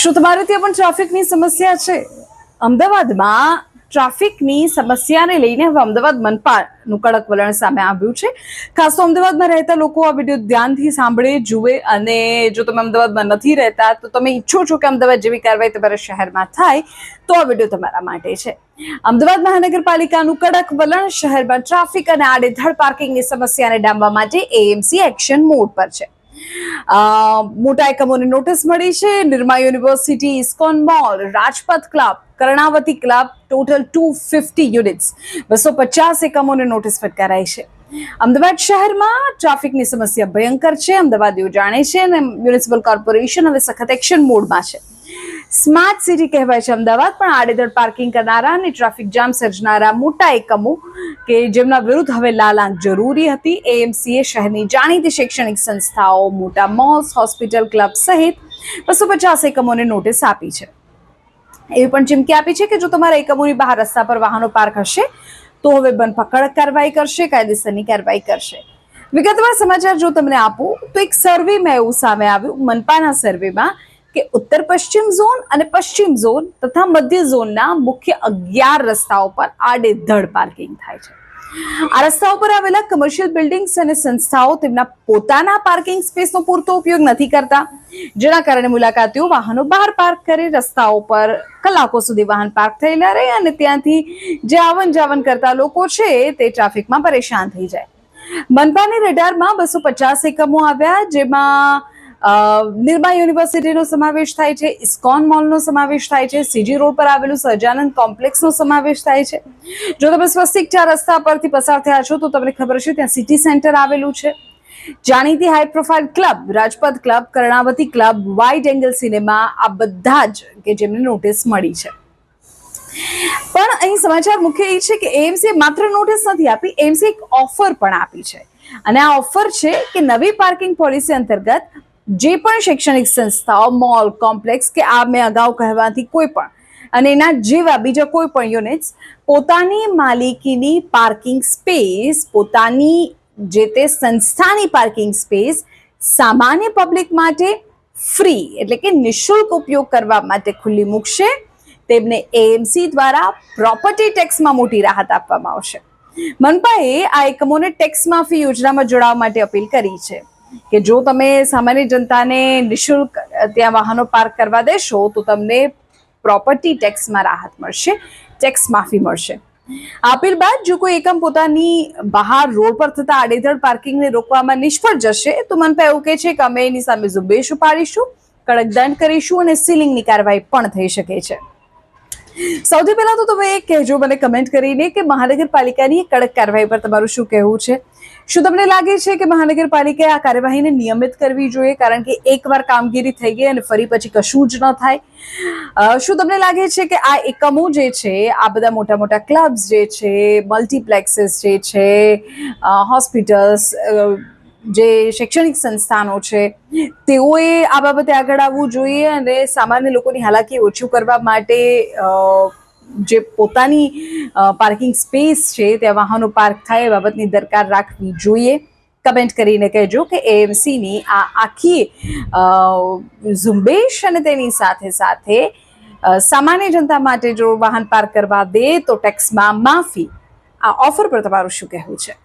શું તમારે ત્યાં પણ ટ્રાફિકની સમસ્યા છે? અમદાવાદમાં ટ્રાફિકની સમસ્યાને લઈને હવે અમદાવાદ મનપાનું કડક વલણ સામે આવ્યું છે. ખાસ તો અમદાવાદમાં રહેતા લોકો આ વિડીયો ધ્યાનથી સાંભળે, જુએ, અને જો તમે અમદાવાદમાં નથી રહેતા તો તમે ઈચ્છો છો કે અમદાવાદ જેવી કાર્યવાહી તમારા શહેરમાં થાય તો આ વિડીયો તમારા માટે છે. અમદાવાદ મહાનગરપાલિકાનું કડક વલણ, શહેરમાં ટ્રાફિક અને આડેધડ પાર્કિંગની સમસ્યાને ડામવા માટે એએમસી એક્શન મોડ પર છે. મોટા એકમોને નોટિસ મળી છે. Nirma university, ISKCON mall, Rajpath club, Karnavati club, total 250 units, 250 એકમોને નોટિસ ફટકારાઈ છે. અમદાવાદ શહેરમાં ટ્રાફિકની સમસ્યા ભયંકર છે. અમદાવાદીઓ જાણે છે અને મ્યુનિસિપલ કોર્પોરેશન હવે સખત એક્શન મોડમાં છે. સ્માર્ટ સિટી કહેવાય છે અમદાવાદ, પણ આડેધડ પાર્કિંગ કરનારા અને ટ્રાફિક જામ સર્જનારા મોટા એકમો કે જેમના વિરુદ્ધ હવે લાલ આંખ જરૂરી હતી. એએમસીએ શહેરની જાણીતી શૈક્ષણિક સંસ્થાઓ, મોટા મોલ્સ, હોસ્પિટલ, ક્લબ સહિત 250 એકમોને નોટિસ આપી છે. એવી પણ ચીમકી આપી છે કે જો તમારા એકમોની બહાર રસ્તા પર વાહનો પાર્ક હશે તો હવે મનપા કડક કાર્યવાહી કરશે, કાયદેસરની કાર્યવાહી કરશે. વિગતવાર સમાચાર જો તમને આપું તો એક સર્વેમાં એવું સામે આવ્યું, મનપાના સર્વેમાં, કે ઉત્તર પશ્ચિમ ઝોન અને પશ્ચિમ ઝોન તથા મધ્ય ઝોનના મુખ્ય 11 રસ્તાઓ પર આડેધડ પાર્કિંગ થાય છે. આ રસ્તાઓ પર આવેલા કમર્શિયલ બિલ્ડિંગ્સ અને સંસ્થાઓ તેમના પોતાના પાર્કિંગ સ્પેસનો પૂરતો ઉપયોગ નથી કરતા, જેના કારણે મુલાકાતીઓ વાહનો બહાર પાર્ક કરી રસ્તાઓ પર કલાકો સુધી વાહન પાર્ક થયેલા રહે અને ત્યાંથી જે આવન જાવન કરતા લોકો છે તે ટ્રાફિકમાં પરેશાન થઈ જાય. મનપાની રડારમાં 250 એકમો આવ્યા, જેમાં નિરમા યુનિવર્સિટીનો સમાવેશ થાય છે, ઇસ્કોન મોલનો સમાવેશ થાય છે, સીજી રોડ પર આવેલું સહજાનંદ કોમ્પ્લેક્સનો સમાવેશ થાય છે. જો તમે સ્વસ્તિક રસ્તા પરથી પસાર થયા છો તો તમને ખબર છે ત્યાં સિટી સેન્ટર આવેલું છે. જાણીતી high profile club, Rajpath club, Karnavati club, wide angle cinema, આ બધા જ કે જેમને નોટિસ મળી છે. પણ અહીં સમાચાર મુખ્ય એ છે કે એએમસીએ માત્ર નોટિસ નથી આપી, એએમસીએ એક ઓફર પણ આપી છે. અને આ ઓફર છે કે નવી પાર્કિંગ પોલિસી અંતર્ગત જે પણ શૈક્ષણિક સંસ્થાઓ, મોલ, કોમ્પ્લેક્સ કે આ મેં અગાઉ કહેવાથી કોઈ પણ અને એના જેવા બીજા કોઈ પણ યુનિટ્સ પોતાની માલિકીની પાર્કિંગ સ્પેસ, પોતાની જે તે સંસ્થાની પાર્કિંગ સ્પેસ સામાન્ય પબ્લિક માટે ફ્રી એટલે કે નિઃશુલ્ક ઉપયોગ કરવા માટે ખુલ્લી મૂકશે. તેમને એએમસી દ્વારા પ્રોપર્ટી ટેક્સમાં મોટી રાહત આપવામાં આવશે. મનપાએ આ એકમોને ટેક્સ માફી યોજનામાં જોડાવા માટે અપીલ કરી છે કે જો તમે સામાન્ય જનતાને નિઃશુલ્ક ત્યાં વાહનો પાર્ક કરવા દેશો તો તમને પ્રોપર્ટી ટેક્સમાં રાહત મળશે, ટેક્સ માફી મળશે. આ અપીલ બાદ જો કોઈ એકમ પોતાની બહાર રોડ પર થતા આડેધડ પાર્કિંગને રોકવામાં નિષ્ફળ જશે તો મનપા એવું કહે છે કે અમે એની સામે ઝુંબેશ ઉપાડીશું, કડક દંડ કરીશું અને સીલિંગની કાર્યવાહી પણ થઈ શકે છે. સૌથી પહેલા તો તમે એ કહેજો મને કમેન્ટ કરીને કે મહાનગરપાલિકાની કડક કાર્યવાહી પર તમારું શું કહેવું છે. શું તમને લાગે છે કે મહાનગરપાલિકાએ આ કાર્યવાહીને નિયમિત કરવી જોઈએ, કારણ કે એકવાર કામગીરી થઈ ગઈ અને ફરી પછી કશું જ ન થાય? શું તમને લાગે છે કે આ એકમો જે છે, આ બધા મોટા મોટા ક્લબ્સ જે છે, મલ્ટીપ્લેક્સીસ જે છે, હોસ્પિટલ્સ, જે શૈક્ષણિક સંસ્થાનો છે, તેઓએ આ બાબતે આગળ આવવું જોઈએ અને સામાન્ય લોકોની હાલાકી ઓછું કરવા માટે જે પોતાની પાર્કિંગ સ્પેસ છે ત્યાં વાહનો પાર્ક થાય એ બાબતની દરકાર રાખવી જોઈએ. કમેન્ટ કરીને કહેજો કે એએમસીની આ આખી ઝુંબેશ અને તેની સાથે સાથે સામાન્ય જનતા માટે જો વાહન પાર્ક કરવા દે તો ટેક્સમાં માફી, આ ઓફર પર તમારું શું કહેવું છે?